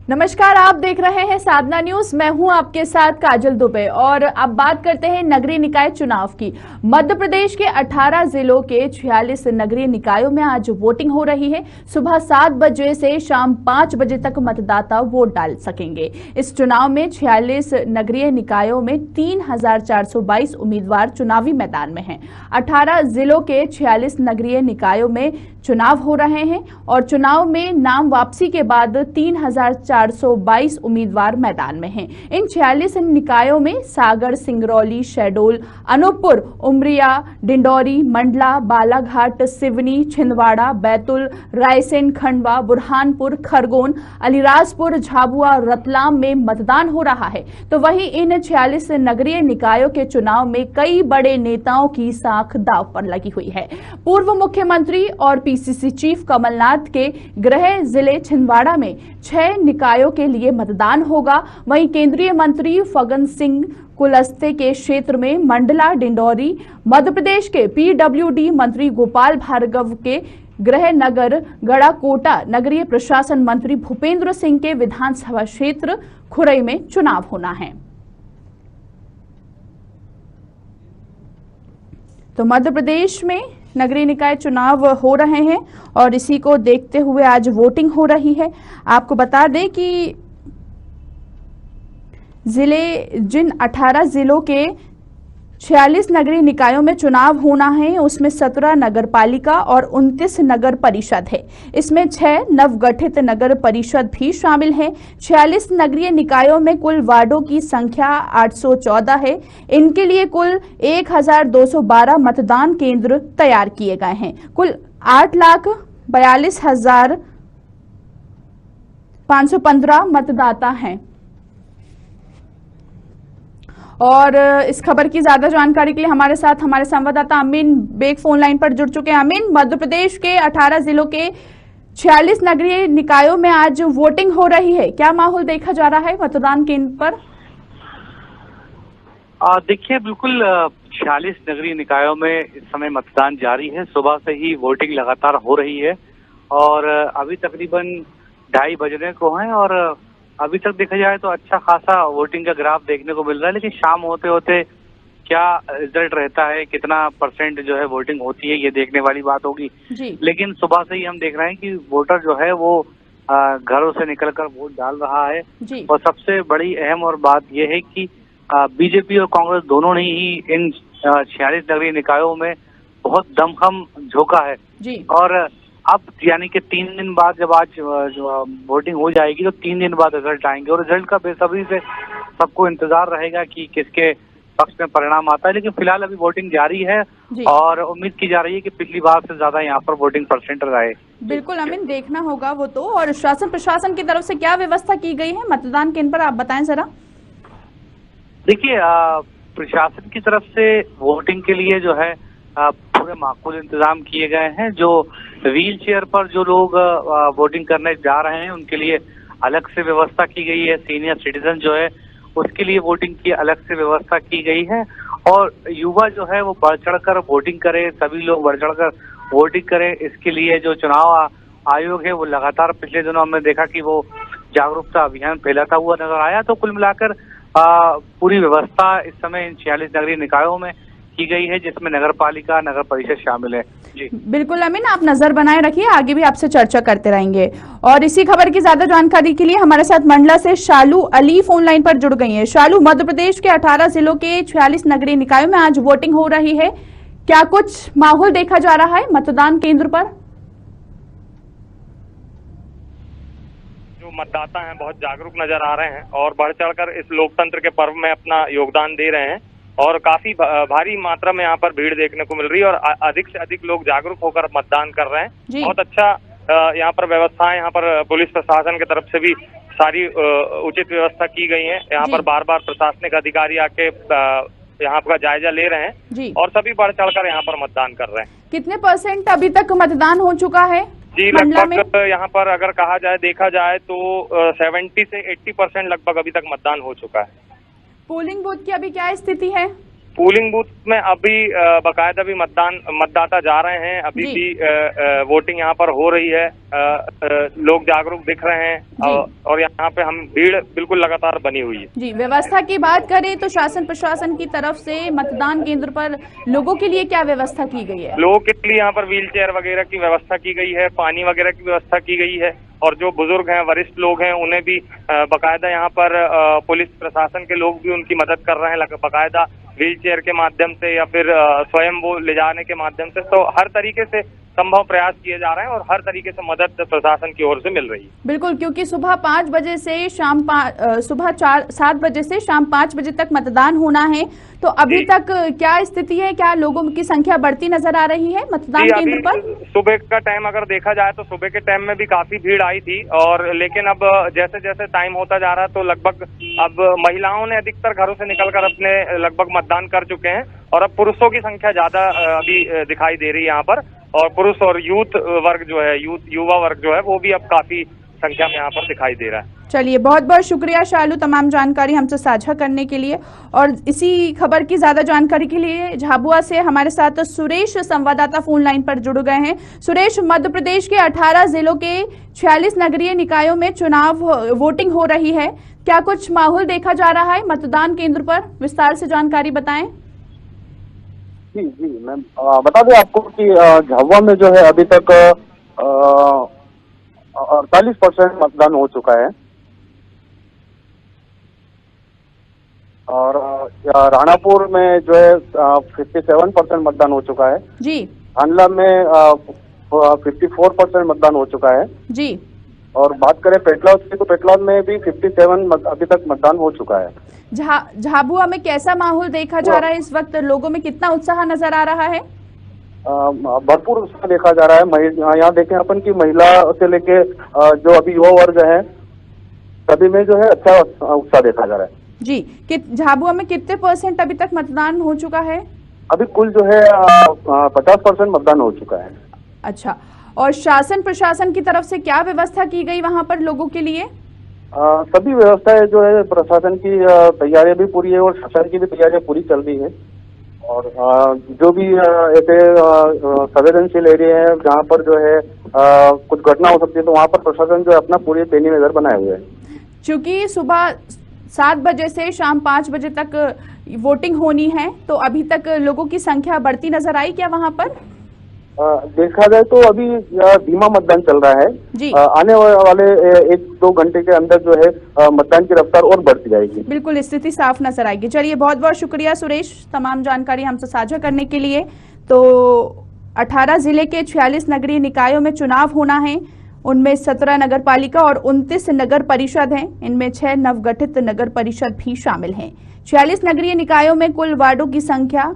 नमस्कार, आप देख रहे हैं साधना न्यूज। मैं हूं आपके साथ काजल दुबे और अब बात करते हैं नगरीय निकाय चुनाव की। मध्य प्रदेश के 18 जिलों के 46 नगरीय निकायों में आज वोटिंग हो रही है। सुबह 7 बजे से शाम 5 बजे तक मतदाता वोट डाल सकेंगे। इस चुनाव में 46 नगरीय निकायों में 3422 उम्मीदवार चुनावी मैदान में हैं। 18 जिलों के 46 नगरीय निकायों में चुनाव हो रहे हैं और चुनाव में नाम वापसी के बाद 3422 उम्मीदवार मैदान में हैं। इन 46 निकायों में सागर, सिंगरौली, शहडोल, अनूपपुर, उमरिया, डिंडौरी, मंडला, बालाघाट, सिवनी, छिंदवाड़ा, बैतुल, रायसेन, खंडवा, बुरहानपुर, खरगोन, अलीराजपुर, झाबुआ, रतलाम में मतदान हो रहा है। तो वहीं इन 46 नगरीय निकायों के चुनाव में कई बड़े नेताओं की साख दांव पर लगी हुई है। पूर्व मुख्यमंत्री और पीसीसी चीफ कमलनाथ के गृह जिले छिंदवाड़ा में 6 निकायों के लिए मतदान होगा। वहीं केंद्रीय मंत्री फग्गन सिंह कुलस्ते के क्षेत्र में मंडला, डिंडौरी, मध्य प्रदेश के पीडब्ल्यूडी मंत्री गोपाल भार्गव के गृह नगर गड़ाकोटा, नगरीय प्रशासन मंत्री भूपेंद्र सिंह के विधानसभा क्षेत्र खुरई में चुनाव होना है। तो मध्य प्रदेश में नगरीय निकाय चुनाव हो रहे हैं और इसी को देखते हुए आज वोटिंग हो रही है। आपको बता दें कि जिन 18 जिलों के 46 नगरीय निकायों में चुनाव होना है, उसमें 17 नगर पालिका और 29 नगर परिषद है। इसमें 6 नवगठित नगर परिषद भी शामिल हैं। 46 नगरीय निकायों में कुल वार्डों की संख्या 814 है। इनके लिए कुल 1212 मतदान केंद्र तैयार किए गए हैं। कुल 8,42,515 मतदाता हैं। और इस खबर की ज्यादा जानकारी के लिए हमारे साथ हमारे संवाददाता अमीन बेग फोन लाइन पर जुड़ चुके हैं। अमीन, मध्य प्रदेश के 18 जिलों के 46 नगरीय निकायों में आज वोटिंग हो रही है। क्या माहौल देखा जा रहा है मतदान केंद्र पर? देखिए, बिल्कुल 46 नगरीय निकायों में इस समय मतदान जारी है। सुबह से ही वोटिंग लगातार हो रही है और अभी तकरीबन 2:30 बजने को हैं और अभी तक देखा जाए तो अच्छा खासा वोटिंग का ग्राफ देखने को मिल रहा है। लेकिन शाम होते होते क्या रिजल्ट रहता है, कितना परसेंट जो है वोटिंग होती है, ये देखने वाली बात होगी। लेकिन सुबह से ही हम देख रहे हैं कि वोटर जो है वो घरों से निकलकर वोट डाल रहा है। और सबसे बड़ी अहम और बात यह है कि बीजेपी और कांग्रेस दोनों ने ही इन 46 नगरीय निकायों में बहुत दमखम झोंका है। और अब यानी कि 3 दिन बाद जब आज वोटिंग हो जाएगी तो 3 दिन बाद रिजल्ट आएंगे और रिजल्ट का बेसब्री से सबको इंतजार रहेगा कि किसके पक्ष में परिणाम आता है। लेकिन फिलहाल अभी वोटिंग जारी है और उम्मीद की जा रही है कि पिछली बार से ज्यादा यहाँ पर वोटिंग परसेंट रहे। बिल्कुल अमीन, देखना होगा वो तो। और शासन प्रशासन की तरफ से क्या व्यवस्था की गई है मतदान केंद्र पर, आप बताएं जरा। देखिए, प्रशासन की तरफ से वोटिंग के लिए जो है पूरे माकूल इंतजाम किए गए हैं। जो व्हील चेयर पर जो लोग वोटिंग करने जा रहे हैं उनके लिए अलग से व्यवस्था की गई है। सीनियर सिटीजन जो है उसके लिए वोटिंग की अलग से व्यवस्था की गई है। और युवा जो है वो बढ़ चढ़कर वोटिंग करे, सभी लोग बढ़ चढ़कर वोटिंग करें, इसके लिए जो चुनाव आयोग है वो लगातार पिछले दिनों हमने देखा कि वो जागरूकता अभियान फैलाता हुआ नजर आया। तो कुल मिलाकर पूरी व्यवस्था इस समय इन 46 नगरीय निकायों में की गई है, जिसमें नगर पालिका, नगर परिषद शामिल है। जी बिल्कुल अमीन, आप नजर बनाए रखिए, आगे भी आपसे चर्चा करते रहेंगे। और इसी खबर की ज्यादा जानकारी के लिए हमारे साथ मंडला से शालू अली फोन लाइन पर जुड़ गई हैं। शालू, मध्य प्रदेश के 18 जिलों के 46 नगरीय निकायों में आज वोटिंग हो रही है, क्या कुछ माहौल देखा जा रहा है मतदान केंद्र पर? जो मतदाता हैं बहुत जागरूक नजर आ रहे हैं और बढ़ चढ़कर इस लोकतंत्र के पर्व में अपना योगदान दे रहे हैं और काफी भारी मात्रा में यहाँ पर भीड़ देखने को मिल रही है और अधिक से अधिक लोग जागरूक होकर मतदान कर रहे हैं। बहुत अच्छा यहाँ पर व्यवस्थाएं, यहाँ पर पुलिस प्रशासन की तरफ से भी सारी उचित व्यवस्था की गई है। यहाँ पर बार बार प्रशासनिक अधिकारी आके यहाँ का जायजा ले रहे हैं और सभी बढ़ चढ़कर यहाँ पर मतदान कर रहे हैं। कितने परसेंट अभी तक मतदान हो चुका है? जी, लगभग यहाँ पर अगर कहा जाए, देखा जाए तो 70 से 80% लगभग अभी तक मतदान हो चुका है। पोलिंग बूथ की अभी क्या स्थिति है? पोलिंग बूथ में अभी बाकायदा भी मतदाता जा रहे हैं, अभी भी वोटिंग यहाँ पर हो रही है। लोग जागरूक दिख रहे हैं और यहाँ पे हम भीड़ बिल्कुल लगातार बनी हुई है। जी, व्यवस्था की बात करें तो शासन प्रशासन की तरफ से मतदान केंद्र पर लोगों के लिए क्या व्यवस्था की गई है? लोगों के लिए यहाँ पर व्हील चेयर वगैरह की व्यवस्था की गई है, पानी वगैरह की व्यवस्था की गई है और जो बुजुर्ग हैं, वरिष्ठ लोग हैं, उन्हें भी बाकायदा यहाँ पर पुलिस प्रशासन के लोग भी उनकी मदद कर रहे हैं, बाकायदा व्हील चेयर के माध्यम से या फिर स्वयं वो ले जाने के माध्यम से। तो हर तरीके से संभव प्रयास किए जा रहे हैं और हर तरीके से मदद प्रशासन की ओर से मिल रही है। बिल्कुल, क्योंकि सुबह 5 बजे से सुबह 7 बजे से शाम 5 बजे तक मतदान होना है, तो अभी तक क्या स्थिति है? क्या लोगों की संख्या बढ़ती नजर आ रही है मतदान केंद्र पर? सुबह का टाइम अगर देखा जाए तो सुबह के टाइम में भी काफी भीड़ आई थी और लेकिन अब जैसे जैसे टाइम होता जा रहा है तो लगभग अब महिलाओं ने अधिकतर घरों से निकलकर अपने लगभग मतदान कर चुके हैं और अब पुरुषों की संख्या ज्यादा अभी दिखाई दे रही है यहाँ पर। और पुरुष और यूथ वर्ग जो है, युवा वर्ग जो है, वो भी अब काफी संख्या में यहाँ पर दिखाई दे रहा है। चलिए, बहुत बहुत शुक्रिया शालू, तमाम जानकारी हमसे साझा करने के लिए। और इसी खबर की ज्यादा जानकारी के लिए झाबुआ से हमारे साथ सुरेश संवाददाता फोन लाइन पर जुड़ गए हैं। सुरेश, मध्य प्रदेश के 18 जिलों के 46 नगरीय निकायों में चुनाव वोटिंग हो रही है, क्या कुछ माहौल देखा जा रहा है मतदान केंद्र पर? विस्तार से जानकारी बताएं। जी मैम, बता दें आपको कि झाबुआ में जो है अभी तक 48% मतदान हो चुका है और राणापुर में जो है 57% मतदान हो चुका है जी। हांडला में 54% मतदान हो चुका है जी। और बात करें पेटलाद की तो पेटलाद में भी 57 अभी तक मतदान हो चुका है। झाबुआ में कैसा माहौल देखा जा रहा है इस वक्त? लोगों में कितना उत्साह नजर आ रहा है? भरपूर उत्साह देखा जा रहा है। यहाँ देखें अपन की महिला से लेके जो अभी युवा वर्ग है सभी में जो है अच्छा उत्साह देखा जा रहा है। जी, झाबुआ में कितने % अभी तक मतदान हो चुका है? अभी कुल जो है 50% मतदान हो चुका है। अच्छा, और शासन प्रशासन की तरफ से क्या व्यवस्था की गई वहाँ पर लोगों के लिए? सभी व्यवस्थाएं जो है प्रशासन की तैयारियां भी पूरी है और शासन की भी तैयारियां पूरी चल रही है और जो भी ऐसे संवेदनशील एरिया है जहाँ पर जो है कुछ घटना हो सकती है तो वहाँ पर प्रशासन जो है अपना पूरी पैनी नजर बनाए हुए है। चूंकि सुबह 7 बजे से शाम 5 बजे तक वोटिंग होनी है, तो अभी तक लोगों की संख्या बढ़ती नजर आई क्या वहाँ पर? देखा जाए तो अभी धीमा मतदान चल रहा है जी। आने वाले 1-2 घंटे के अंदर जो है मतदान की रफ्तार और बढ़ती जाएगी। बिल्कुल, स्थिति साफ नजर आएगी। चलिए, बहुत बहुत शुक्रिया सुरेश, तमाम जानकारी हमसे साझा करने के लिए। तो 18 जिले के 46 नगरीय निकायों में चुनाव होना है, उनमें 17 नगर पालिका और 29 नगर परिषद हैं। इनमें 6 नवगठित नगर परिषद भी शामिल हैं। 46 नगरीय निकायों में कुल वार्डों की संख्या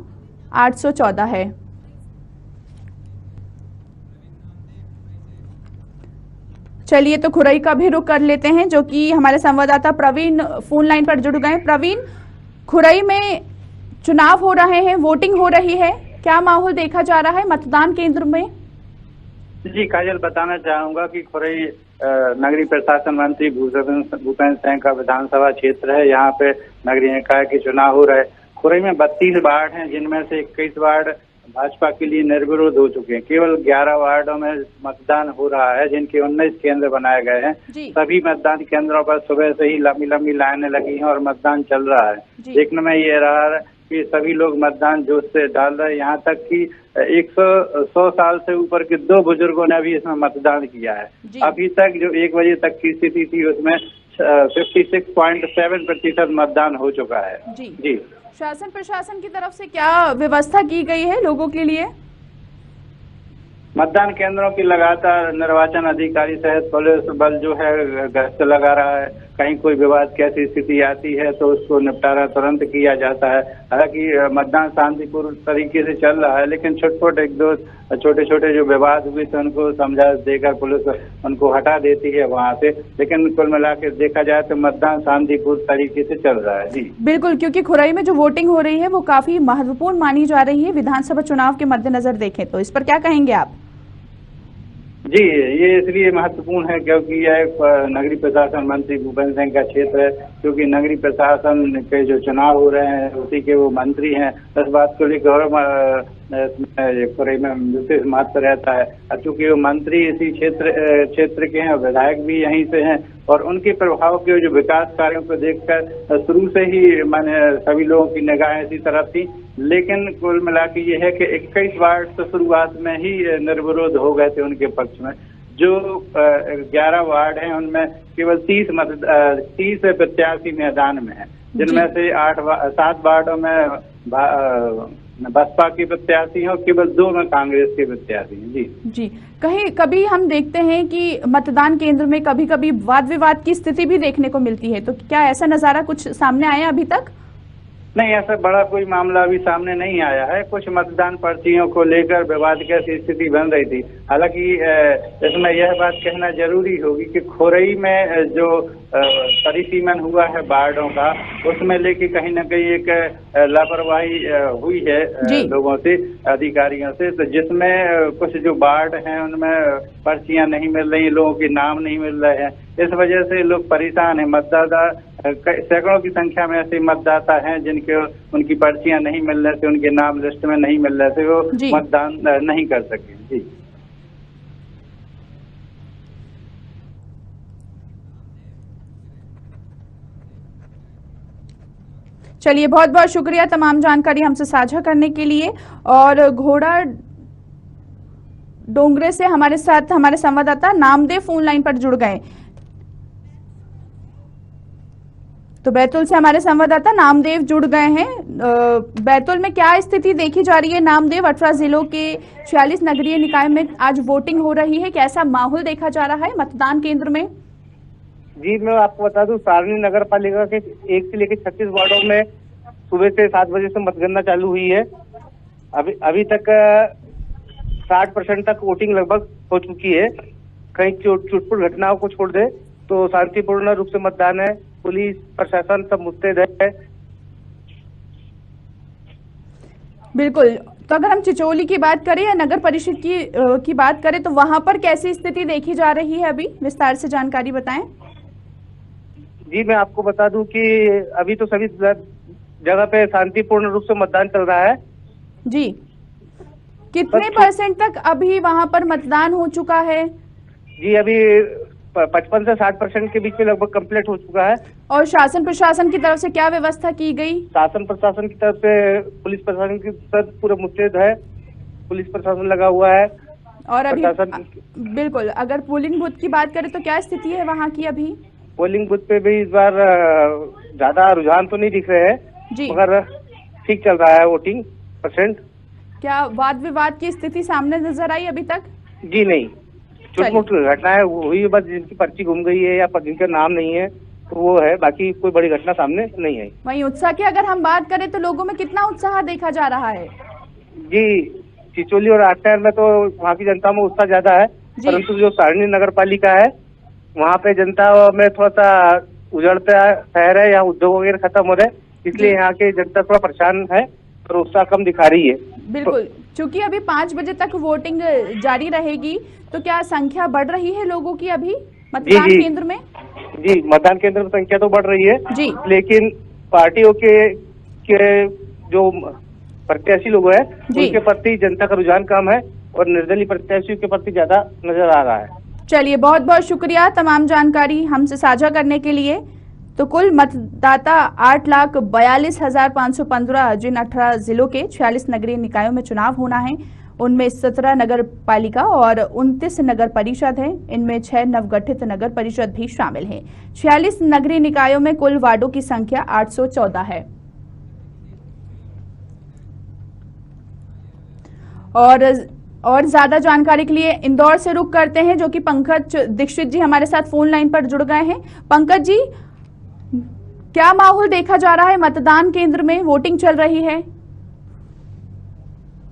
814 है। चलिए, तो खुरई का भी रुख कर लेते हैं, जो कि हमारे संवाददाता प्रवीण फोन लाइन पर जुड़ गए। प्रवीण, खुरई में चुनाव हो रहे हैं, वोटिंग हो रही है, क्या माहौल देखा जा रहा है मतदान केंद्र में? जी काजल, बताना चाहूंगा कि खुरई नगरीय प्रशासन मंत्री भूपेंद्र सिंह का विधानसभा क्षेत्र है। यहाँ पे नगरीय निकाय के चुनाव हो रहे। खुरई में 32 वार्ड हैं, जिनमें से 21 वार्ड भाजपा के लिए निर्विरोध हो चुके हैं। केवल 11 वार्डों में मतदान हो रहा है, जिनके 19 केंद्र बनाए गए हैं। सभी मतदान केंद्रों पर सुबह से ही लंबी लंबी लाइनें लगी हैं और मतदान चल रहा है। देखने में ये रहा है कि सभी लोग मतदान जोश से डाल रहे हैं। यहाँ तक कि 100 साल से ऊपर के 2 बुजुर्गों ने भी इसमें मतदान किया है। अभी तक जो 1 बजे तक की स्थिति थी उसमें 56.7% मतदान हो चुका है। जी, शासन प्रशासन की तरफ से क्या व्यवस्था की गई है लोगों के लिए? मतदान केंद्रों की लगातार निर्वाचन अधिकारी सहित पुलिस बल जो है गश्त लगा रहा है। कहीं कोई विवाद कैसी स्थिति आती है तो उसको निपटारा तुरंत किया जाता है। हालांकि मतदान शांतिपूर्ण तरीके से चल रहा है, लेकिन छोटे छोटे जो विवाद हुए थे उनको समझा देकर पुलिस उनको हटा देती है वहां से। लेकिन कुल मिलाकर देखा जाए तो मतदान शांतिपूर्ण तरीके से चल रहा है। जी बिल्कुल, क्योंकि खुरई में जो वोटिंग हो रही है वो काफी महत्वपूर्ण मानी जा रही है विधानसभा चुनाव के मद्देनजर देखें तो, इस पर क्या कहेंगे आप? जी, ये इसलिए महत्वपूर्ण है क्योंकि यह नगरीय प्रशासन मंत्री भूपेंद्र सिंह का क्षेत्र है, क्योंकि नगरीय प्रशासन के जो चुनाव हो रहे हैं उसी के वो मंत्री हैं। इस बात को लेकर में विशेष महत्व रहता है। चूंकि वो मंत्री इसी क्षेत्र के हैं और विधायक भी यहीं से हैं और उनके प्रभाव के जो विकास कार्यों को देखकर शुरू से ही मैंने सभी लोगों की निगाहें इसी तरफ थी। लेकिन कुल मिला के ये है कि 21 वार्ड तो शुरुआत में ही निर्विरोध हो गए थे उनके पक्ष में। जो 11 वार्ड हैं उनमें केवल 30 प्रत्याशी मैदान में हैं, जिनमें से 7 वार्डों में बसपा के प्रत्याशी हैं और केवल 2 में कांग्रेस के प्रत्याशी हैं। जी कभी हम देखते हैं कि मतदान केंद्र में कभी कभी वाद विवाद की स्थिति भी देखने को मिलती है, तो क्या ऐसा नजारा कुछ सामने आया अभी तक? नहीं, ऐसा बड़ा कोई मामला अभी सामने नहीं आया है। कुछ मतदान पर्चियों को लेकर विवाद की स्थिति बन रही थी। हालांकि इसमें यह बात कहना जरूरी होगी कि खोरई में जो परिसीमन हुआ है वार्डों का, उसमें लेके कहीं ना कहीं एक लापरवाही हुई है लोगों से, अधिकारियों से। तो जिसमें कुछ जो वार्ड हैं उनमें पर्चियां नहीं मिल रही, लोगों के नाम नहीं मिल रहे हैं। इस वजह से लोग परेशान हैं। मतदाता सैकड़ों की संख्या में ऐसे मतदाता हैं जिनके उनकी पर्चियां नहीं मिल रहे थे, उनके नाम लिस्ट में नहीं मिल रहे थे, वो मतदान नहीं कर सके। जी चलिए, बहुत बहुत शुक्रिया तमाम जानकारी हमसे साझा करने के लिए। और घोड़ा डोंगरे से हमारे साथ हमारे संवाददाता नामदेव फोन लाइन पर जुड़ गए। तो बैतूल से हमारे संवाददाता नामदेव जुड़ गए हैं। बैतूल में क्या स्थिति देखी जा रही है नामदेव? 18 जिलों के 46 नगरीय निकाय में आज वोटिंग हो रही है, कैसा माहौल देखा जा रहा है मतदान केंद्र में? जी, मैं आपको बता दूं, सारनी नगर पालिका के 1 से लेकर 36 वार्डों में सुबह से 7 बजे से मतगणना चालू हुई है। अभी तक 60% तक वोटिंग लगभग हो चुकी है। कहीं चुटपुट घटनाओं को छोड़ दे तो शांतिपूर्ण रूप से मतदान है। पुलिस प्रशासन सब मुस्तैद है। बिल्कुल। तो अगर हम चिचोली की बात करें या नगर परिषद की बात करें तो वहां पर कैसी स्थिति देखी जा रही है? अभी विस्तार से जानकारी बताएं। जी, मैं आपको बता दूं कि अभी तो सभी जगह पे शांतिपूर्ण रूप से मतदान चल रहा है। जी, कितने % तक अभी वहां पर मतदान हो चुका है? जी, अभी 55 से 60% के बीच में लगभग कंप्लीट हो चुका है। और शासन प्रशासन की तरफ से क्या व्यवस्था की गई? शासन प्रशासन की तरफ से पुलिस प्रशासन की तरफ पूरा मुस्तैद है, पुलिस प्रशासन लगा हुआ है। और अभी बिल्कुल, अगर पोलिंग बूथ की बात करें तो क्या स्थिति है वहाँ की? अभी पोलिंग बूथ पे भी इस बार ज्यादा रुझान तो नहीं दिख रहे हैं, मगर ठीक चल रहा है वोटिंग %। क्या वाद विवाद की स्थिति सामने नजर आई अभी तक? जी नहीं, छोटी मोटी घटनाएं हुई, बस जिनकी पर्ची गुम गई है या जिनका नाम नहीं है तो वो है, बाकी कोई बड़ी घटना सामने नहीं आई। वहीं उत्साह की अगर हम बात करें तो लोगों में कितना उत्साह देखा जा रहा है? जी, चिचोली और आटनगर में तो वहाँ की जनता में उत्साह ज्यादा है, परंतु जो सारनी नगर पालिका है वहाँ पे जनता में थोड़ा सा उजड़ता शहर है, यहाँ उद्योग वगैरह खत्म हो रहे, इसलिए यहाँ की जनता थोड़ा परेशान है और उत्साह कम दिखा रही है। बिल्कुल, चूंकि अभी 5 बजे तक वोटिंग जारी रहेगी तो क्या संख्या बढ़ रही है लोगों की अभी मतदान केंद्र में? जी, मतदान केंद्र में संख्या तो बढ़ रही है जी, लेकिन पार्टियों के जो प्रत्याशी लोग हैं उनके प्रति जनता का रुझान कम है और निर्दलीय प्रत्याशियों के प्रति ज्यादा नजर आ रहा है। चलिए, बहुत बहुत शुक्रिया तमाम जानकारी हमसे साझा करने के लिए। तो कुल मतदाता 8,42,515 जिन 18 जिलों के 46 नगरीय निकायों में चुनाव होना है, उनमें 17 नगर पालिका और 29 नगर परिषद हैं। इनमें 6 नवगठित नगर परिषद भी शामिल हैं। 46 नगरीय निकायों में कुल वार्डों की संख्या 814 है। और ज्यादा जानकारी के लिए इंदौर से रुख करते हैं, जो कि पंकज दीक्षित जी हमारे साथ फोन लाइन पर जुड़ गए हैं। पंकज जी, क्या माहौल देखा जा रहा है मतदान केंद्र में? वोटिंग चल रही है।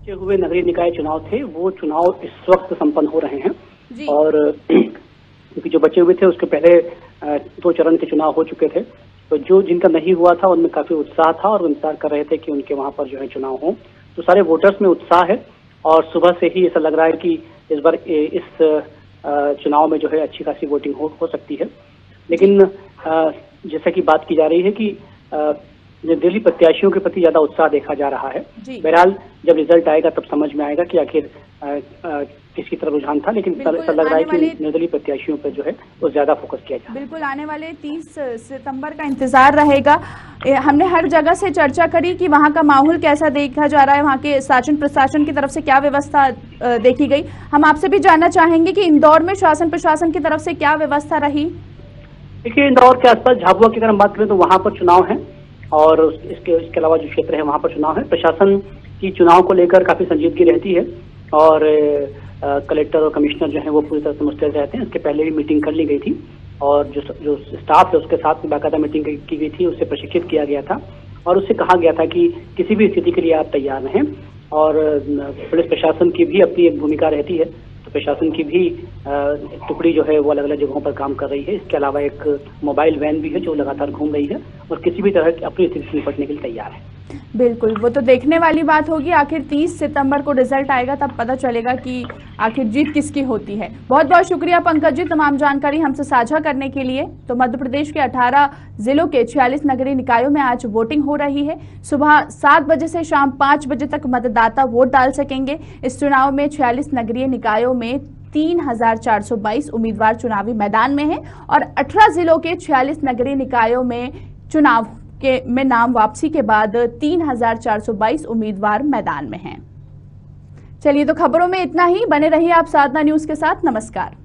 जो हुए नगरीय निकाय चुनाव थे वो चुनाव इस वक्त संपन्न हो रहे हैं और क्योंकि जो बचे हुए थे उसके पहले 2 चरण के चुनाव हो चुके थे, तो जो जिनका नहीं हुआ था उनमें काफी उत्साह था और इंतजार कर रहे थे कि उनके वहां पर जो है चुनाव हो। तो सारे वोटर्स में उत्साह है और सुबह से ही ऐसा लग रहा है कि इस बार इस चुनाव में जो है अच्छी खासी वोटिंग हो सकती है। लेकिन जैसा कि बात की जा रही है कि निर्दलीय प्रत्याशियों के प्रति ज्यादा उत्साह देखा जा रहा है। बहरहाल जब रिजल्ट आएगा तब समझ में आएगा कि आखिर किसकी तरफ रुझान था, लेकिन ऐसा लग रहा है कि निर्दलीय प्रत्याशियों पर जो है वो ज्यादा फोकस किया जाए। बिल्कुल, आने वाले 30 सितंबर का इंतजार रहेगा। हमने हर जगह से चर्चा करी कि वहाँ का माहौल कैसा देखा जा रहा है, वहाँ के शासन प्रशासन की तरफ से क्या व्यवस्था देखी गई। हम आपसे भी जानना चाहेंगे कि इंदौर में शासन प्रशासन की तरफ से क्या व्यवस्था रही। देखिए, इंदौर के आसपास झाबुआ की अगर हम बात करें तो वहाँ पर चुनाव है और इसके अलावा जो क्षेत्र है वहाँ पर चुनाव है। प्रशासन की चुनाव को लेकर काफी संजीदगी रहती है और कलेक्टर और कमिश्नर जो है वो पूरी तरह से मुस्तैद रहते हैं। इसके पहले भी मीटिंग कर ली गई थी और जो स्टाफ है उसके साथ में बाकायदा मीटिंग की गई थी, उससे प्रशिक्षित किया गया था और उससे कहा गया था कि किसी भी स्थिति के लिए आप तैयार रहें। और पुलिस प्रशासन की भी अपनी एक भूमिका रहती है, तो प्रशासन की भी टुकड़ी जो है वो अलग अलग जगहों पर काम कर रही है। इसके अलावा एक मोबाइल वैन भी है जो लगातार घूम रही है और किसी भी तरह की अपनी स्थिति से निपटने के लिए तैयार है। बिल्कुल, वो तो देखने वाली बात होगी। आखिर 30 सितंबर को रिजल्ट आएगा तब पता चलेगा कि आखिर जीत किसकी होती है। बहुत बहुत शुक्रिया पंकज जी तमाम जानकारी हमसे साझा करने के लिए। तो मध्य प्रदेश के 18 जिलों के 46 नगरीय निकायों में आज वोटिंग हो रही है। सुबह 7 बजे से शाम 5 बजे तक मतदाता वोट डाल सकेंगे। इस चुनाव में 46 नगरीय निकायों में 3422 उम्मीदवार चुनावी मैदान में हैं और 18 जिलों के 46 नगरीय निकायों में चुनाव में नाम वापसी के बाद 3422 उम्मीदवार मैदान में हैं। चलिए, तो खबरों में इतना ही। बने रहिए आप साधना न्यूज के साथ। नमस्कार।